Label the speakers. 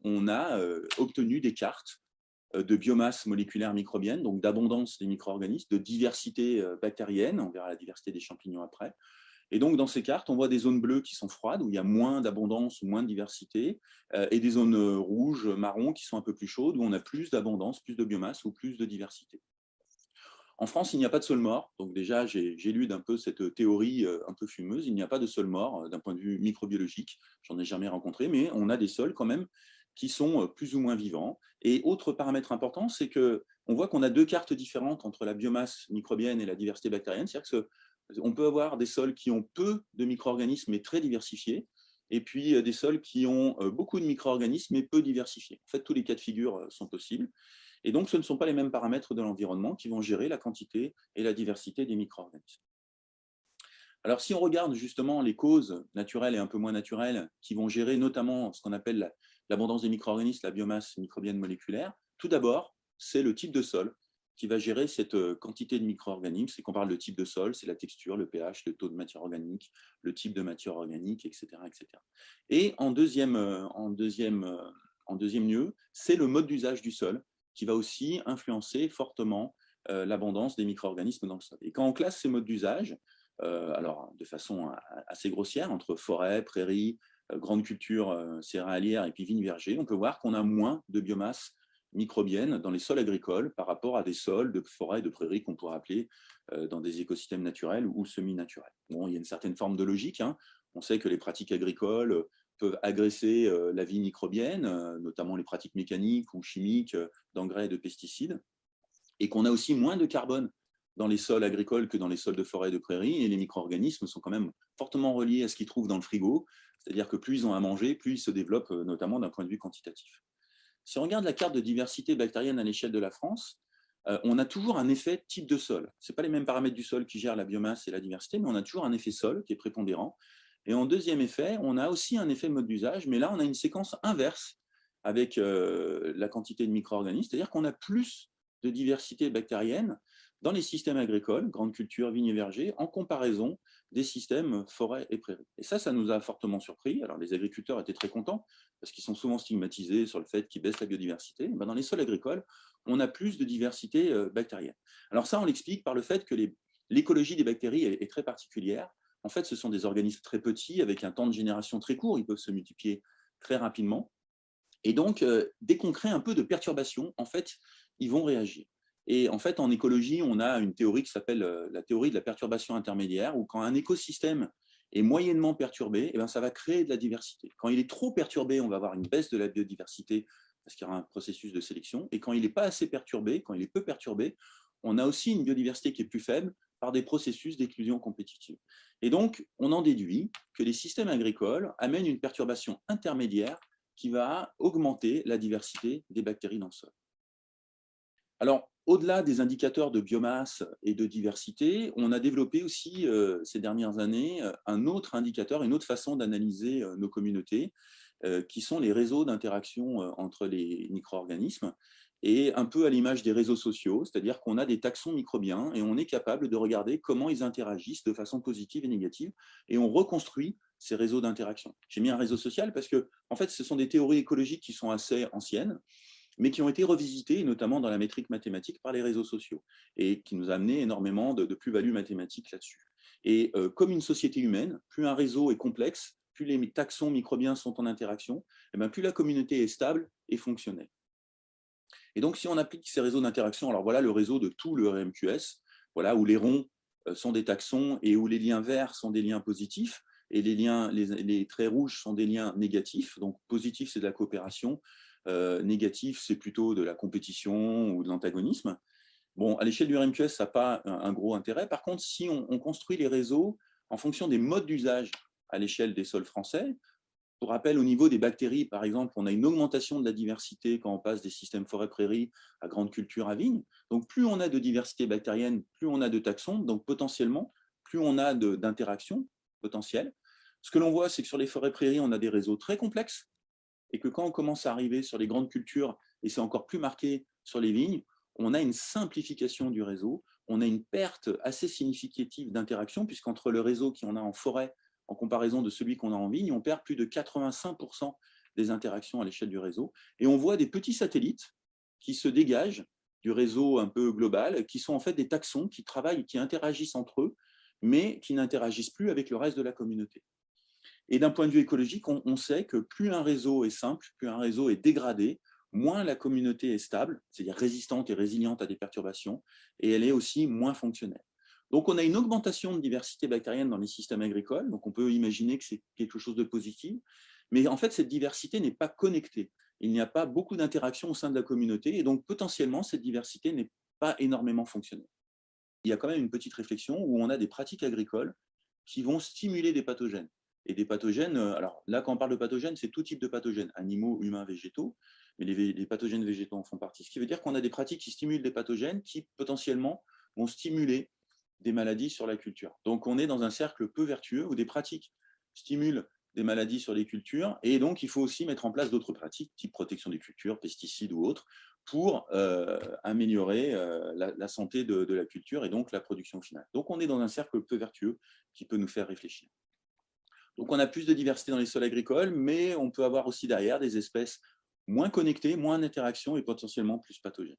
Speaker 1: on a obtenu des cartes de biomasse moléculaire microbienne, donc d'abondance des micro-organismes, de diversité bactérienne, on verra la diversité des champignons après. Et donc, dans ces cartes, on voit des zones bleues qui sont froides, où il y a moins d'abondance ou moins de diversité, et des zones rouges, marron, qui sont un peu plus chaudes, où on a plus d'abondance, plus de biomasse ou plus de diversité. En France, il n'y a pas de sol mort. Donc déjà, j'élude un peu cette théorie un peu fumeuse. Il n'y a pas de sol mort d'un point de vue microbiologique. J'en ai jamais rencontré, mais on a des sols quand même qui sont plus ou moins vivants. Et autre paramètre important, c'est qu'on voit qu'on a deux cartes différentes entre la biomasse microbienne et la diversité bactérienne. C'est-à-dire qu'on peut avoir des sols qui ont peu de micro-organismes mais très diversifiés, et puis des sols qui ont beaucoup de micro-organismes mais peu diversifiés. En fait, tous les cas de figure sont possibles. Et donc, ce ne sont pas les mêmes paramètres de l'environnement qui vont gérer la quantité et la diversité des micro-organismes. Alors, si on regarde justement les causes naturelles et un peu moins naturelles qui vont gérer notamment ce qu'on appelle l'abondance des micro-organismes, la biomasse microbienne moléculaire, tout d'abord, c'est le type de sol qui va gérer cette quantité de micro-organismes. C'est qu'on parle de type de sol, c'est la texture, le pH, le taux de matière organique, le type de matière organique, etc. etc. Et en deuxième lieu, c'est le mode d'usage du sol qui va aussi influencer fortement l'abondance des micro-organismes dans le sol. Et quand on classe ces modes d'usage, alors de façon assez grossière, entre forêt, prairie, grande culture céréalière et puis vignes vergers, on peut voir qu'on a moins de biomasse microbienne dans les sols agricoles par rapport à des sols de forêt et de prairie qu'on pourrait appeler dans des écosystèmes naturels ou semi-naturels. Bon, il y a une certaine forme de logique, hein. On sait que les pratiques agricoles peuvent agresser la vie microbienne, notamment les pratiques mécaniques ou chimiques d'engrais et de pesticides, et qu'on a aussi moins de carbone dans les sols agricoles que dans les sols de forêt et de prairie, et les micro-organismes sont quand même fortement reliés à ce qu'ils trouvent dans le frigo, c'est-à-dire que plus ils ont à manger, plus ils se développent, notamment d'un point de vue quantitatif. Si on regarde la carte de diversité bactérienne à l'échelle de la France, on a toujours un effet type de sol. Ce n'est pas les mêmes paramètres du sol qui gèrent la biomasse et la diversité, mais on a toujours un effet sol qui est prépondérant. Et en deuxième effet, on a aussi un effet mode d'usage, mais là, on a une séquence inverse avec la quantité de micro-organismes, c'est-à-dire qu'on a plus de diversité bactérienne dans les systèmes agricoles, grandes cultures, vignes et vergers, en comparaison des systèmes forêt et prairies. Et ça nous a fortement surpris. Alors, les agriculteurs étaient très contents, parce qu'ils sont souvent stigmatisés sur le fait qu'ils baissent la biodiversité. Ben, dans les sols agricoles, on a plus de diversité bactérienne. Alors ça, on l'explique par le fait que l'écologie des bactéries est très particulière. En fait, ce sont des organismes très petits, avec un temps de génération très court, ils peuvent se multiplier très rapidement. Et donc, dès qu'on crée un peu de perturbation, en fait, ils vont réagir. Et en fait, en écologie, on a une théorie qui s'appelle la théorie de la perturbation intermédiaire, où quand un écosystème est moyennement perturbé, eh bien, ça va créer de la diversité. Quand il est trop perturbé, on va avoir une baisse de la biodiversité, parce qu'il y aura un processus de sélection. Et quand il n'est pas assez perturbé, quand il est peu perturbé, on a aussi une biodiversité qui est plus faible par des processus d'éclusion compétitive. Et donc, on en déduit que les systèmes agricoles amènent une perturbation intermédiaire qui va augmenter la diversité des bactéries dans le sol. Alors, au-delà des indicateurs de biomasse et de diversité, on a développé aussi ces dernières années un autre indicateur, une autre façon d'analyser nos communautés, qui sont les réseaux d'interaction entre les micro-organismes, et un peu à l'image des réseaux sociaux, c'est-à-dire qu'on a des taxons microbiens et on est capable de regarder comment ils interagissent de façon positive et négative, et on reconstruit ces réseaux d'interaction. J'ai mis un réseau social parce que, en fait, ce sont des théories écologiques qui sont assez anciennes, mais qui ont été revisitées, notamment dans la métrique mathématique, par les réseaux sociaux, et qui nous a amené énormément de plus-values mathématiques là-dessus. Et comme une société humaine, plus un réseau est complexe, plus les taxons microbiens sont en interaction, et bien plus la communauté est stable et fonctionnelle. Et donc, si on applique ces réseaux d'interaction, alors voilà le réseau de tout le RMQS, voilà, où les ronds sont des taxons et où les liens verts sont des liens positifs, et les traits rouges sont des liens négatifs. Donc, positif, c'est de la coopération, négatif, c'est plutôt de la compétition ou de l'antagonisme. Bon, à l'échelle du RMQS, ça n'a pas un gros intérêt. Par contre, si on construit les réseaux en fonction des modes d'usage à l'échelle des sols français, pour rappel, au niveau des bactéries, par exemple, on a une augmentation de la diversité quand on passe des systèmes forêt-prairie à grande culture à vigne. Donc, plus on a de diversité bactérienne, plus on a de taxons. Donc, potentiellement, plus on a d'interactions potentielles. Ce que l'on voit, c'est que sur les forêts-prairies, on a des réseaux très complexes, et que quand on commence à arriver sur les grandes cultures, et c'est encore plus marqué sur les vignes, on a une simplification du réseau, on a une perte assez significative d'interaction, puisqu'entre le réseau qu'on a en forêt en comparaison de celui qu'on a en vigne, on perd plus de 85% des interactions à l'échelle du réseau. Et on voit des petits satellites qui se dégagent du réseau un peu global, qui sont en fait des taxons qui travaillent, qui interagissent entre eux, mais qui n'interagissent plus avec le reste de la communauté. Et d'un point de vue écologique, on sait que plus un réseau est simple, plus un réseau est dégradé, moins la communauté est stable, c'est-à-dire résistante et résiliente à des perturbations, et elle est aussi moins fonctionnelle. Donc on a une augmentation de diversité bactérienne dans les systèmes agricoles, donc on peut imaginer que c'est quelque chose de positif, mais en fait cette diversité n'est pas connectée. Il n'y a pas beaucoup d'interactions au sein de la communauté, et donc potentiellement cette diversité n'est pas énormément fonctionnelle. Il y a quand même une petite réflexion où on a des pratiques agricoles qui vont stimuler des pathogènes. Et des pathogènes, alors là, quand on parle de pathogènes, c'est tout type de pathogènes, animaux, humains, végétaux, mais les pathogènes végétaux en font partie. Ce qui veut dire qu'on a des pratiques qui stimulent des pathogènes qui, potentiellement, vont stimuler des maladies sur la culture. Donc, on est dans un cercle peu vertueux où des pratiques stimulent des maladies sur les cultures, et donc il faut aussi mettre en place d'autres pratiques, type protection des cultures, pesticides ou autres, pour améliorer la santé de la culture et donc la production finale. Donc on est dans un cercle peu vertueux qui peut nous faire réfléchir. Donc on a plus de diversité dans les sols agricoles, mais on peut avoir aussi derrière des espèces moins connectées, moins d'interaction et potentiellement plus pathogènes.